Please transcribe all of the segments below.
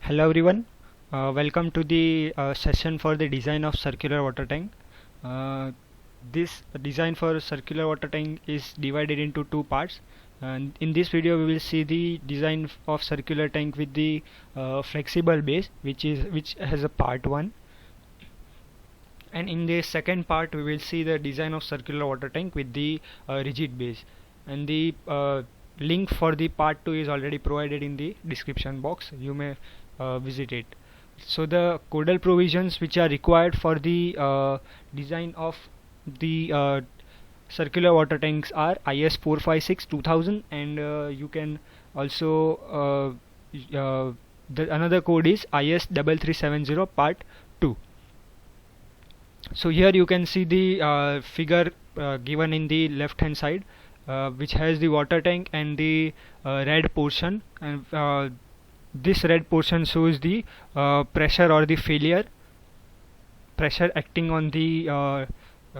Hello everyone, welcome to the session for the design of circular water tank. This design for circular water tank is divided into two parts, and in this video we will see the design of circular tank with the flexible base, which has a part 1, and in the second part we will see the design of circular water tank with the rigid base, and the link for the part 2 is already provided in the description box. You may visit it. So the codal provisions which are required for the design of the circular water tanks are IS 456 2000, and you can also the another code is IS 3370 part 2. So here you can see the figure given in the left hand side, which has the water tank and the red portion, and this red portion shows the pressure or the failure pressure acting on the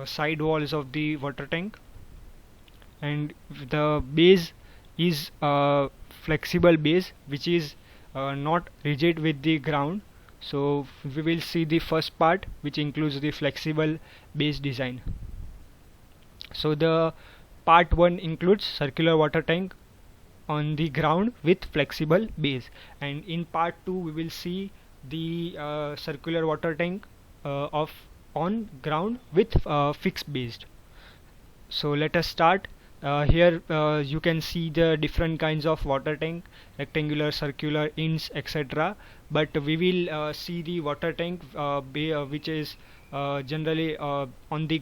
side walls of the water tank, and the base is flexible base which is not rigid with the ground. So we will see the first part, which includes the flexible base design. So the part 1 includes circular water tank on the ground with flexible base, and in part 2 we will see the circular water tank of on ground with fixed base. So let us start. Here you can see the different kinds of water tank: rectangular, circular, inch, etc. But we will see the water tank which is generally on the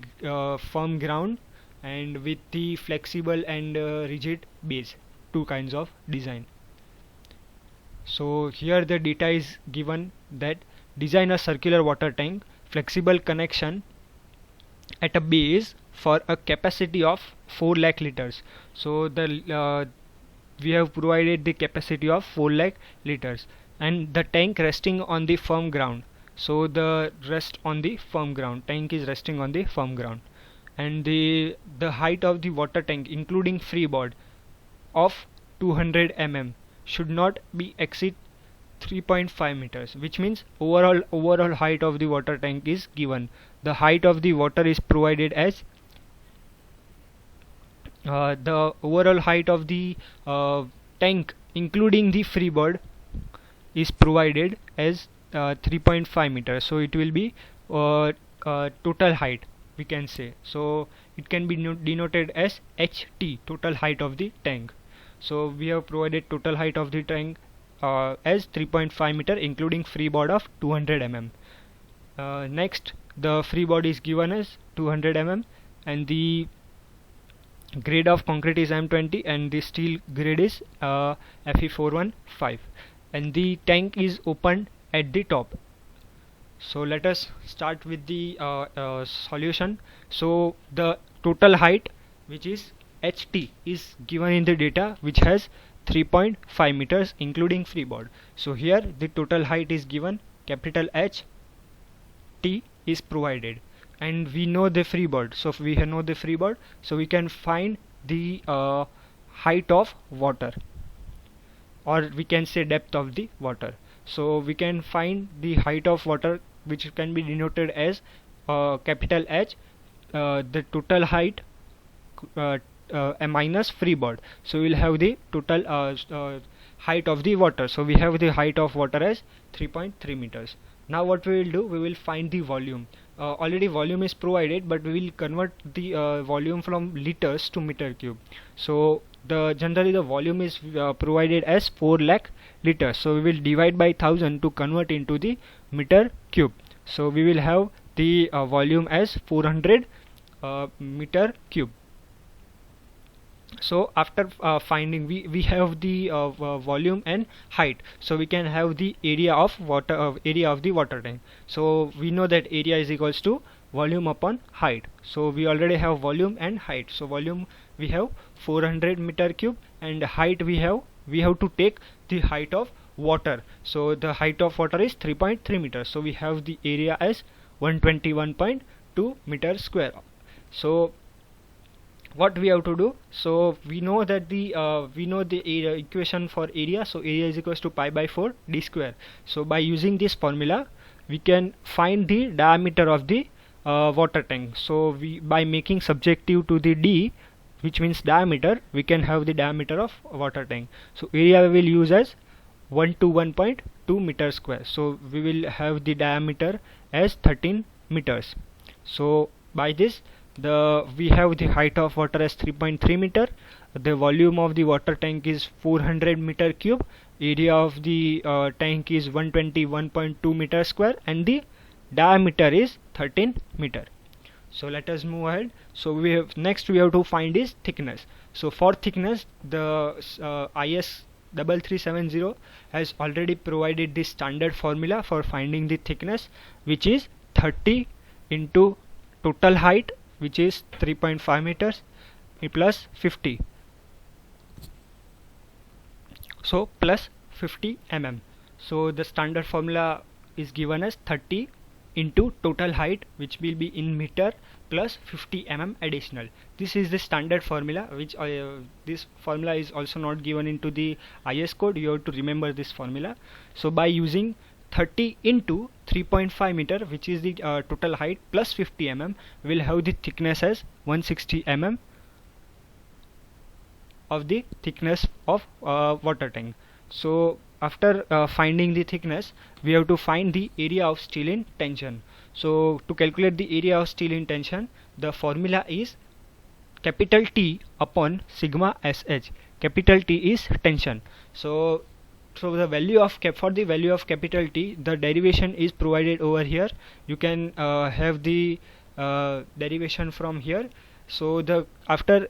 firm ground and with the flexible and rigid base, two kinds of design. So here the data is given that design a circular water tank, flexible connection at a base for a capacity of 4 lakh liters. So the we have provided the capacity of 4 lakh liters, and the tank resting on the firm ground. So the rest on the firm ground, tank is resting on the firm ground, and the height of the water tank including freeboard of 200 mm should not be exceed 3.5 meters, which means overall height of the water tank is given. The height of the water is provided as the overall height of the tank including the freeboard is provided as 3.5 meters. So it will be total height, we can say. So it can be denoted as HT, total height of the tank. So we have provided total height of the tank as 3.5 meter including freeboard of 200 mm. Next, the freeboard is given as 200 mm, and the grade of concrete is M20, and the steel grade is Fe415, and the tank is opened at the top. So let us start with the solution. So the total height, which is HT, is given in the data, which has 3.5 meters including freeboard. So here the total height is given, capital H T is provided, and we know the freeboard. So if we know the freeboard, so we can find the height of water, or we can say depth of the water. So we can find the height of water, which can be denoted as capital H, the total height minus freeboard. So we'll have the total height of the water. So we have the height of water as 3.3 meters. Now what we will do, we will find the volume. Already volume is provided, but we will convert the volume from liters to meter cube. So generally the volume is provided as 4 lakh liters. So we will divide by 1000 to convert into the meter cube. So we will have the volume as 400 meter cube. So after finding, we have the volume and height, so we can have the area of the water tank. So we know that area is equals to volume upon height. So we already have volume and height. So volume we have 400 meter cube, and height we have to take the height of water. So the height of water is 3.3 meters. So we have the area as 121.2 meter square. So what we have to do, so we know that the area equation for area, so area is equals to pi by 4 d square. So by using this formula we can find the diameter of the water tank. So we, by making subjective to the d, which means diameter, we can have the diameter of water tank. So area we will use as 1 to 1.2 meter square, so we will have the diameter as 13 meters. So by this, we have the height of water as 3.3 meter, the volume of the water tank is 400 meter cube, area of the tank is 121.2 meter square, and the diameter is 13 meter. So let us move ahead. So we have, next we have to find is thickness. So for thickness, the IS 3370 has already provided the standard formula for finding the thickness, which is 30 into total height, which is 3.5 meters, plus 50, so plus 50 mm. So the standard formula is given as 30 into total height, which will be in meter, plus 50 mm additional. This is the standard formula, which this formula is also not given into the IS code. You have to remember this formula. So by using 30 into 3.5 meter, which is the total height, plus 50 mm, we will have the thickness as 160 mm of the thickness of water tank. So after finding the thickness, we have to find the area of steel in tension. So to calculate the area of steel in tension, the formula is capital T upon sigma sh. Capital T is tension. So the value of for the value of capital T, the derivation is provided over here. You can have the derivation from here. So the after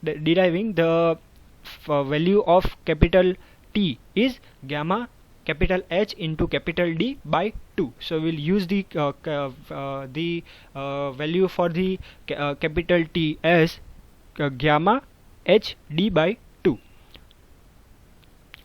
deriving, the value of capital T is gamma capital H into capital D by 2. So we'll use the value for the capital T as gamma H D by 2.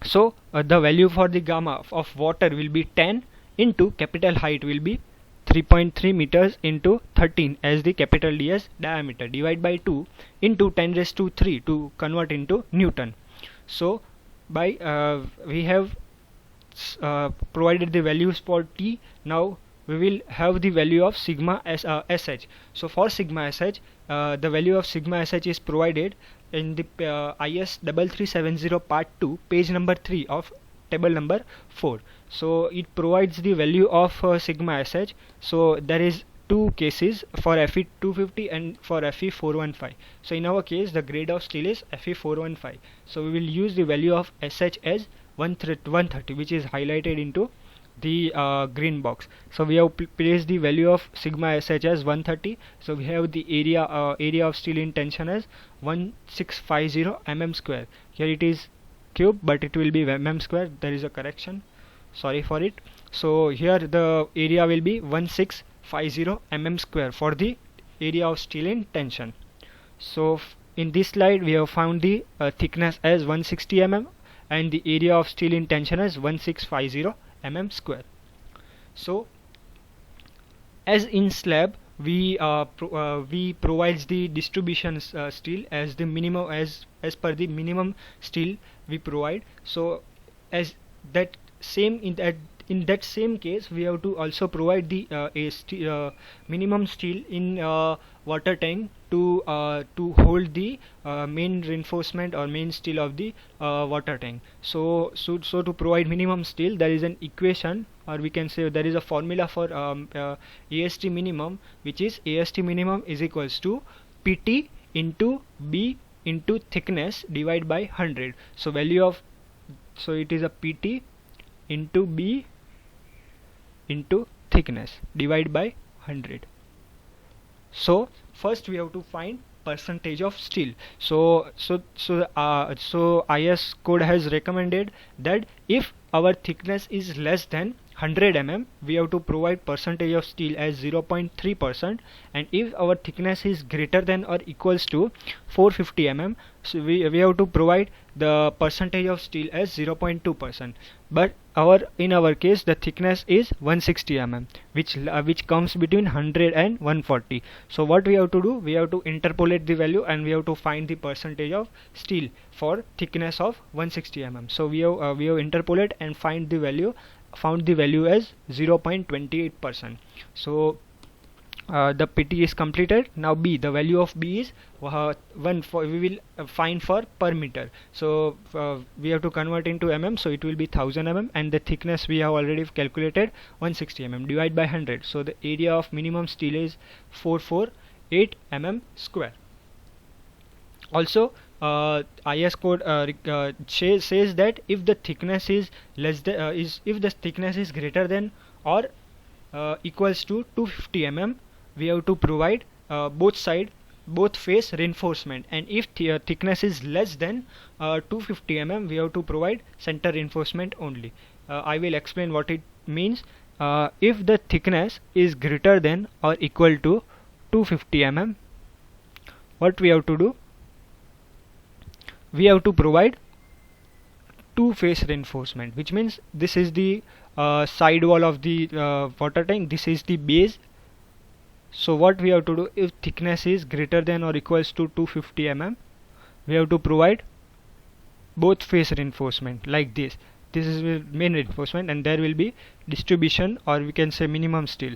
So the value for the gamma of water will be 10 into capital height will be 3.3 meters into 13 as the capital D as diameter, divide by 2 into 10 raised to 3 to convert into Newton. So by we have provided the values for T. Now we will have the value of sigma sh. So for sigma sh, the value of sigma sh is provided in the IS 3370 part 2, page number 3 of table number 4. So it provides the value of sigma sh. So there is two cases for Fe 250 and for Fe 415. So in our case, the grade of steel is Fe 415. So we will use the value of sh as 130, which is highlighted into the green box. So we have placed the value of sigma sh as 130. So we have the area of steel in tension as 1650 mm square. Here it is cube, but it will be mm square. There is a correction, sorry for it. So here the area will be 1650 mm square for the area of steel in tension. So in this slide we have found the thickness as 160 mm and the area of steel in tension as 1650 mm square. So as in slab, we provides the distribution steel as the minimum, as per the minimum steel we provide. So as that same in that same case, we have to also provide the minimum steel in water tank to hold the main reinforcement or main steel of the water tank. So to provide minimum steel, there is an equation, or we can say there is a formula for AST minimum, which is AST minimum is equals to PT into B into thickness divided by 100. So value of, so it is a PT into B into thickness divided by 100. So first we have to find percentage of steel. So IS code has recommended that if our thickness is less than 100 mm, we have to provide percentage of steel as 0.3%, and if our thickness is greater than or equals to 450 mm, so we have to provide the percentage of steel as 0.2%. But in our case the thickness is 160 mm, which comes between 100 and 140. So what we have to do, we have to interpolate the value and we have to find the percentage of steel for thickness of 160 mm. So we have interpolate and found the value as 0.28%. So the PT is completed. Now B, the value of B is we will find for per meter. So we have to convert into mm, so it will be 1000 mm, and the thickness we have already calculated 160 mm, divide by 100. So the area of minimum steel is 448 mm square. Also IS code says that if the thickness is if the thickness is greater than or equals to 250 mm, we have to provide both face reinforcement, and if thickness is less than 250 mm, we have to provide center reinforcement only. I will explain what it means. If the thickness is greater than or equal to 250 mm, what we have to do, we have to provide two face reinforcement, which means this is the side wall of the water tank, this is the base. So what we have to do, if thickness is greater than or equals to 250 mm, we have to provide both face reinforcement like this. This is the main reinforcement, and there will be distribution, or we can say minimum steel,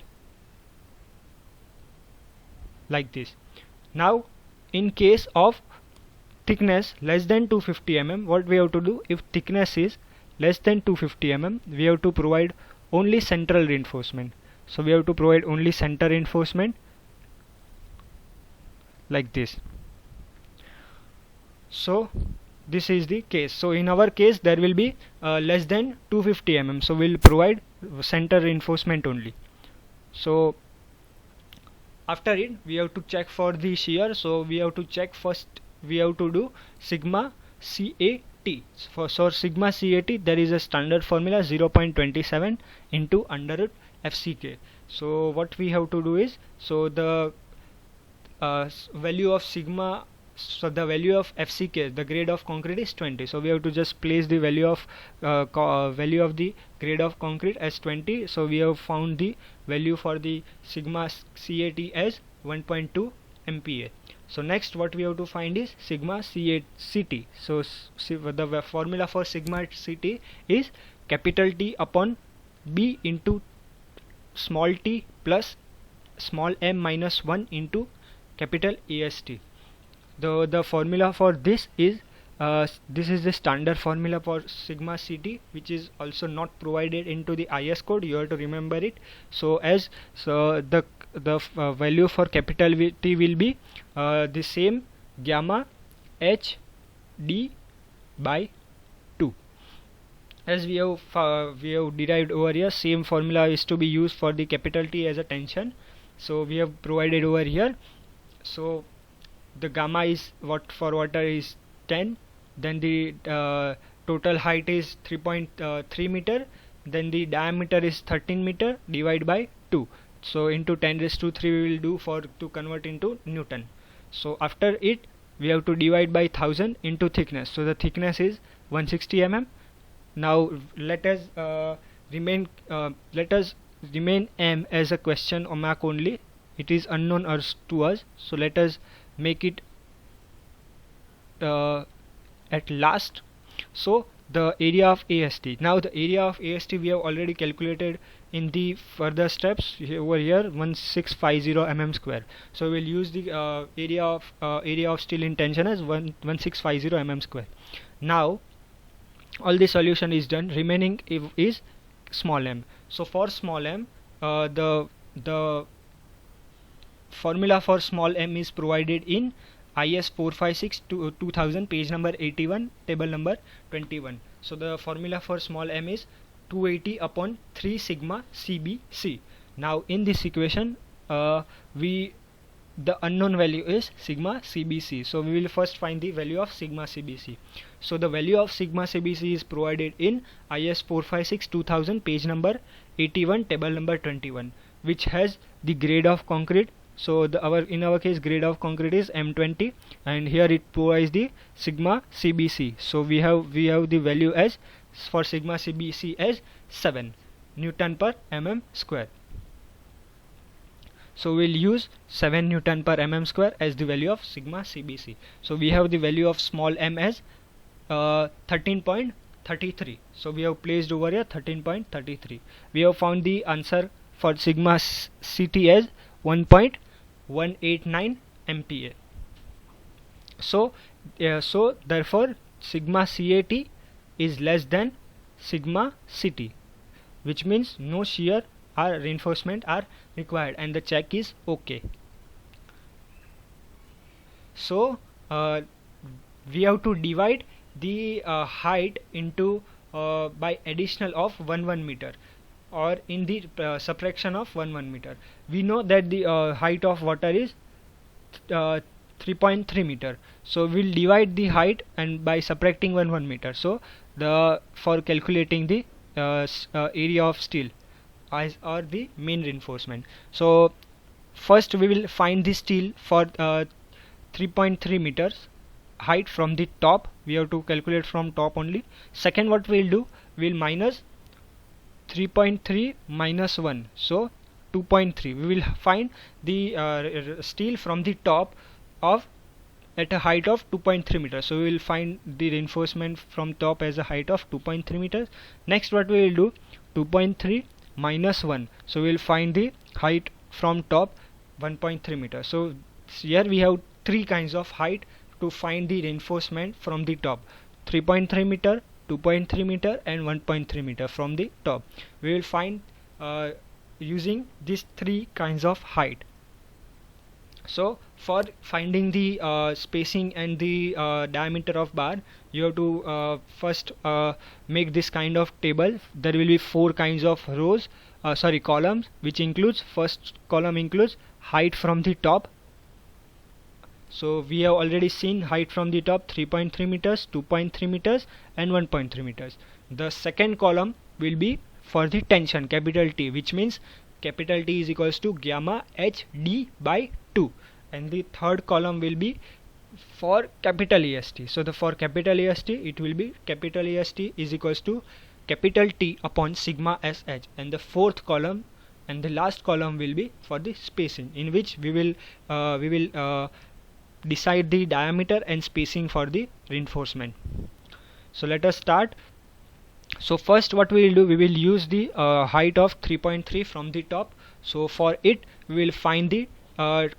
like this. Now in case of thickness less than 250 mm, what we have to do, if thickness is less than 250 mm, we have to provide only central reinforcement. So we have to provide only center reinforcement like this. So this is the case. So in our case there will be less than 250 mm, so we'll provide center reinforcement only. So after it we have to check for the shear. So we have to check first, we have to do sigma CAT. For sigma CAT there is a standard formula 0.27 into under root FCK. So what we have to do is, so the value of sigma, so the value of FCK, the grade of concrete is 20. So we have to just place the value of the grade of concrete as 20. So we have found the value for the sigma CAT as 1.2 MPa. So next what we have to find is sigma CT. So the formula for sigma CT is capital T upon B into small t plus small m minus 1 into capital AST. The formula for this is the standard formula for sigma CT, which is also not provided into the IS code. You have to remember it. So the value for capital T will be the same, gamma H D by 2. As we have derived over here, same formula is to be used for the capital T as a tension. So we have provided over here. So the gamma is for water is 10, then the total height is 3.3 meter, then the diameter is 13 meter, divide by 2. So into 10 raised to 3 we will do to convert into Newton. So after it we have to divide by 1000 into thickness. So the thickness is 160 mm. Now let us remain M as a question mark only. It is unknown to us, so let us make it at last. So the area of AST. Now the area of AST we have already calculated in the further steps over here, 1650 mm square. So we'll use the area of steel in tension as 1650 mm square. Now all the solution is done. Remaining is small m. So for small m, the formula for small m is provided in IS 456 2000, page number 81, table number 21. So the formula for small m is 280 upon 3 sigma CBC. Now in this equation the unknown value is sigma CBC. So we will first find the value of sigma CBC. So the value of sigma CBC is provided in IS 456-2000 page number 81 table number 21, which has the grade of concrete. So in our case grade of concrete is M20, and here it provides the sigma CBC. So we have the value as for sigma CBC as 7 Newton per mm square. So we'll use 7 Newton per mm square as the value of sigma CBC. So we have the value of small m as 13.33. So we have placed over here 13.33. We have found the answer for sigma CT as 1.189 MPa. So therefore sigma CAT is less than sigma CT, which means no shear or reinforcement are required, and the check is okay. So we have to divide the height into by additional of 1 meter, or in the subtraction of 1 meter. We know that the height of water is 3.3 meter, so we'll divide the height and by subtracting 1 meter. So for calculating the area of steel or the main reinforcement. So first we will find the steel for 3.3 meters height from the top. We have to calculate from top only. Second, what we'll do, we'll minus 3.3 minus 1, so 2.3. We will find the steel from the top of at a height of 2.3 meters. So we will find the reinforcement from top as a height of 2.3 meters. Next, what we will do, 2.3 minus 1, so we will find the height from top 1.3 meters. So here we have three kinds of height to find the reinforcement from the top: 3.3 meter, 2.3 meter and 1.3 meter from the top. We will find using these three kinds of height. So for finding the spacing and the diameter of bar, you have to first make this kind of table. There will be four kinds of columns, which includes, first column includes height from the top. So we have already seen height from the top: 3.3 meters, 2.3 meters and 1.3 meters. The second column will be for the tension, capital T, which means capital T is equals to gamma HD by 2, and the third column will be for capital EST. So for capital EST it will be capital EST is equals to capital T upon sigma SH, and the fourth column and the last column will be for the spacing, in which we will decide the diameter and spacing for the reinforcement. So let us start. So first what we will do, we will use the height of 3.3 from the top. So for it we will find the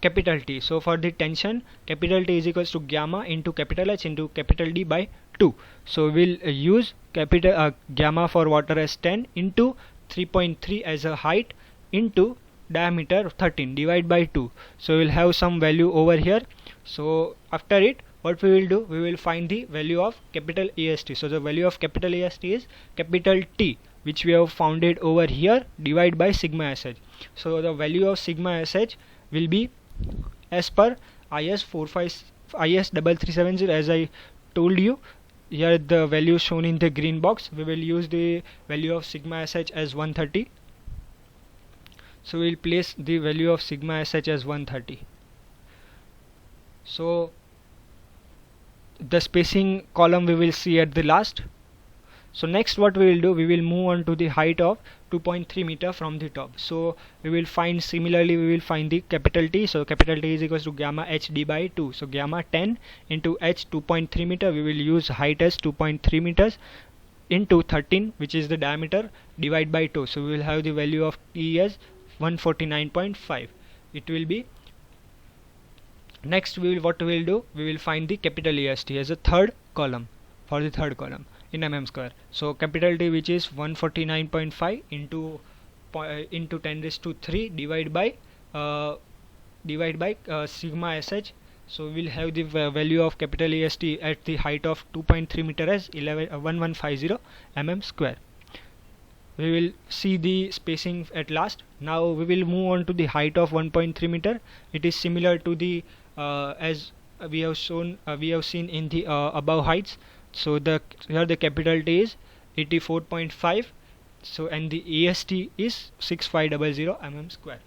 capital T. So for the tension, capital T is equals to gamma into capital H into capital D by 2. So we'll use capital gamma for water as 10 into 3.3 as a height into diameter 13 divided by 2. So we'll have some value over here. So after it, what we will do, we will find the value of capital EST. So the value of capital EST is capital T, which we have found it over here, divided by sigma SH. So the value of sigma SH will be as per IS 3370, as I told you. Here the value shown in the green box. We will use the value of sigma SH as 130. So we will place the value of sigma SH as 130. So the spacing column we will see at the last. So next what we will do, we will move on to the height of 2.3 meter from the top. So we will find, similarly we will find the capital T. So capital T is equals to gamma HD by 2. So gamma 10 into H 2.3 meter, we will use height as 2.3 meters into 13, which is the diameter, divide by 2. So we will have the value of T as 149.5. It will be, next what we will do, we will find the capital EST as a third column, for the third column in mm square. So capital T, which is 149.5 into 10 raised to 3 divided by sigma SH. So we will have the value of capital EST at the height of 2.3 meter as 1150 mm square. We will see the spacing at last. Now we will move on to the height of 1.3 meter. It is similar to the as we have seen in the above heights. So here the capital T is 84.5. So and the AST is 6500 mm square.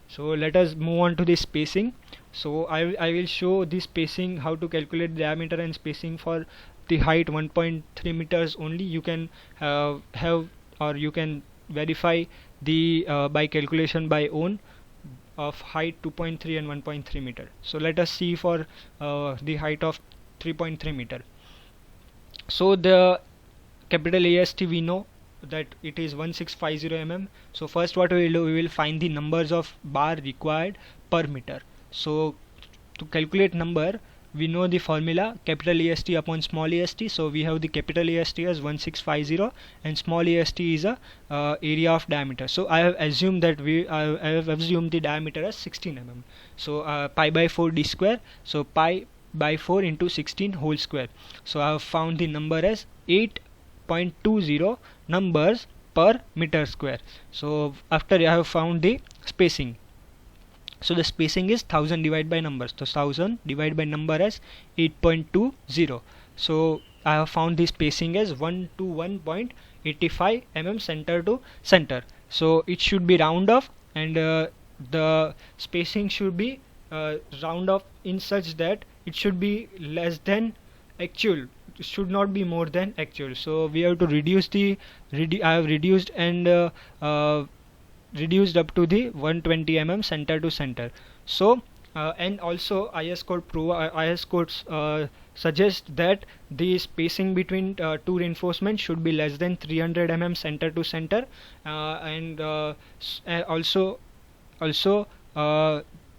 So let us move on to the spacing. So I will show the spacing, how to calculate diameter and spacing for the height 1.3 meters only. You can have, or you can verify the by calculation by own of height 2.3 and 1.3 meter. So let us see for the height of 3.3 meter. So the capital AST we know that it is 1650 mm. So first what we will do, we will find the numbers of bar required per meter. So to calculate number, we know the formula capital AST upon small AST. So we have the capital AST as 1650 and small AST is a area of diameter. So I have assumed that I have assumed the diameter as 16 mm. So pi by 4 d square. So pi by 4 into 16 whole square. So I have found the number as 8.20 numbers per meter square. So after I have found the spacing. So the spacing is 1000 divided by numbers. So 1000 divided by number as 8.20. So I have found the spacing as 121.85 mm center to center. So it should be round off, and the spacing should be round off in such that it should be less than actual. It should not be more than actual. So we have to reduce the I have reduced and reduced up to the 120 mm center to center. So and also IS codes suggest that the spacing between two reinforcements should be less than 300 mm center to center, and also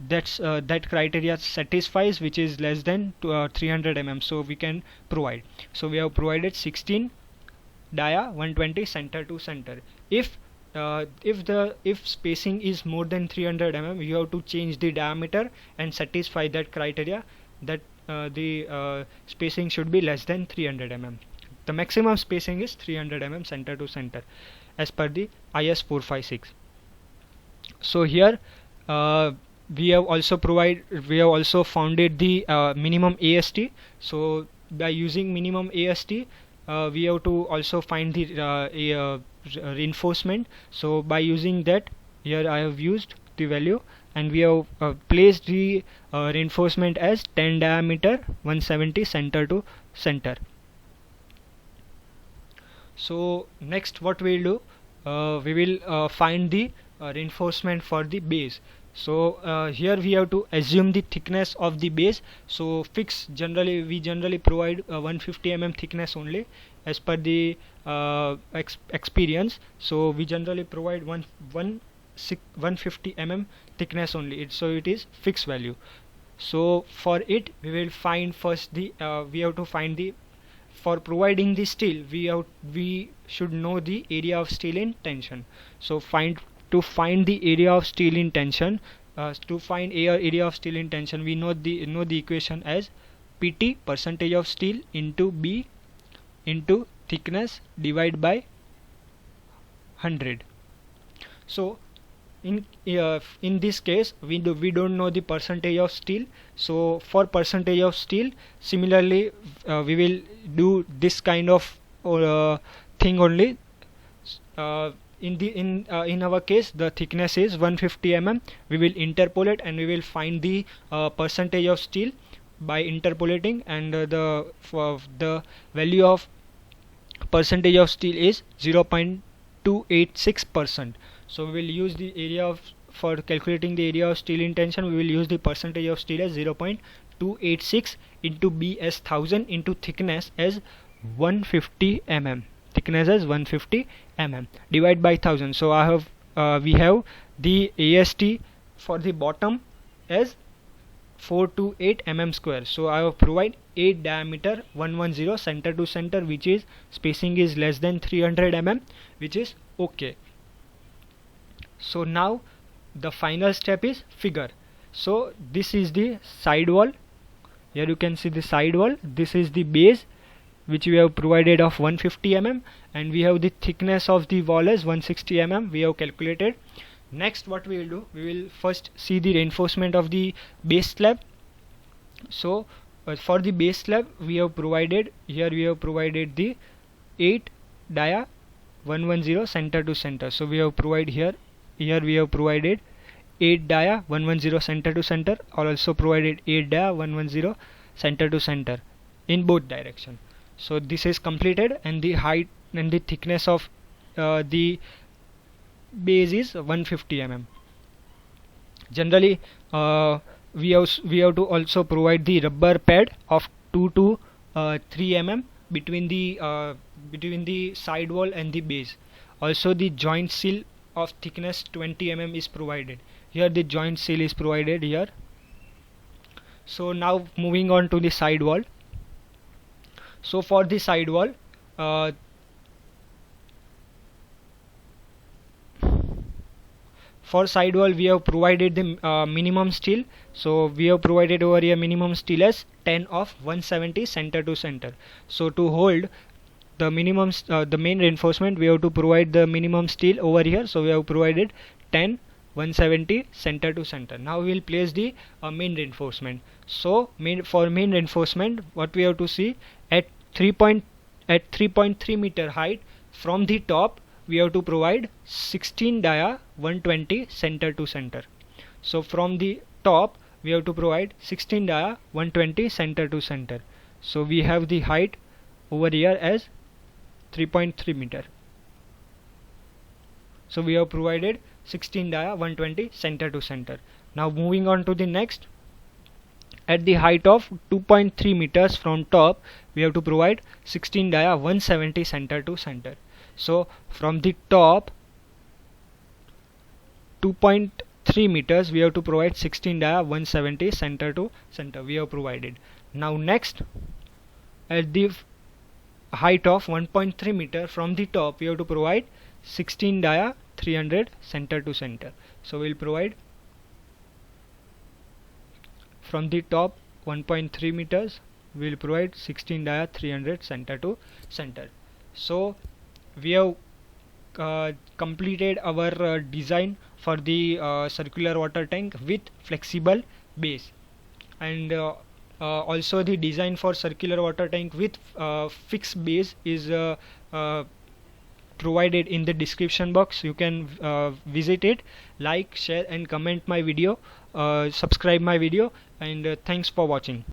that criteria satisfies, which is less than 300 mm. So we can provide. So we have provided 16 dia 120 center to center. If spacing is more than 300 mm, you have to change the diameter and satisfy that criteria that the spacing should be less than 300 mm. The maximum spacing is 300 mm center to center as per the IS 456. So here we have also founded the minimum AST. So by using minimum AST, we have to also find the reinforcement. So by using that, here I have used the value, and we have placed the reinforcement as 10 diameter 170 center to center. So next what we will do, we will find the reinforcement for the base. So here we have to assume the thickness of the base. So we generally provide 150 mm thickness only as per the experience. So we generally provide 150 mm thickness only. So it is fixed value. So for it, we will find first the we have to find the, for providing the steel, we should know the area of steel in tension. So to find the area of steel in tension, area of steel in tension, we know the equation as PT percentage of steel into B into thickness divided by 100. So in this case, we don't know the percentage of steel. So for percentage of steel, similarly we will do this kind of thing only. In our case, the thickness is 150 mm. We will interpolate and we will find the percentage of steel by interpolating, and the value of percentage of steel is 0.286%. So we will use the area for calculating the area of steel in tension. We will use the percentage of steel as 0.286 into B as 1000 into thickness as 150 mm. Thickness as 150 mm divided by 1000. So we have the AST for the bottom as 428 mm square. So I have provide 8 diameter 110 center to center, which is spacing is less than 300 mm, which is okay. So now the final step is figure. So this is the side wall. Here you can see the side wall. This is the base, which we have provided of 150 mm, and we have the thickness of the wall as 160 mm. We have calculated. Next what we will do, we will first see the reinforcement of the base slab. So for the base slab we have provided here, we have provided the 8 dia 110 center to center. So we have provided here we have provided 8 dia 110 center to center, or also provided 8 dia 110 center to center in both direction. So this is completed, and the height and the thickness of the base is 150 mm. Generally we have to also provide the rubber pad of 2 to 3 mm between the side wall and the base. Also the joint seal of thickness 20 mm is provided. Here the joint seal is provided here. So now moving on to the side wall. So for the side wall, we have provided the minimum steel. So we have provided over here minimum steel as 10 of 170 center to center. So to hold the minimum the main reinforcement, we have to provide the minimum steel over here. So we have provided 10 170 center to center. Now we will place the main reinforcement. So for main reinforcement, what we have to see, at 3.3 meter height from the top, we have to provide 16 dia 120 center to center. So from the top we have to provide 16 dia 120 center to center. So we have the height over here as 3.3 meter. So we have provided 16 dia 120 center to center. Now moving on to the next, at the height of 2.3 meters from top, we have to provide 16 dia 170 center to center. So from the top 2.3 meters, we have to provide 16 dia 170 center to center. We have provided. Now next, at the height of 1.3 meter from the top, we have to provide 16 dia 300 center to center. So we will provide from the top 1.3 meters, we will provide 16 dia 300 center to center. So we have completed our design for the circular water tank with flexible base, and also the design for circular water tank with fixed base is provided in the description box. You can visit it, like, share and comment my video, subscribe my video, and thanks for watching.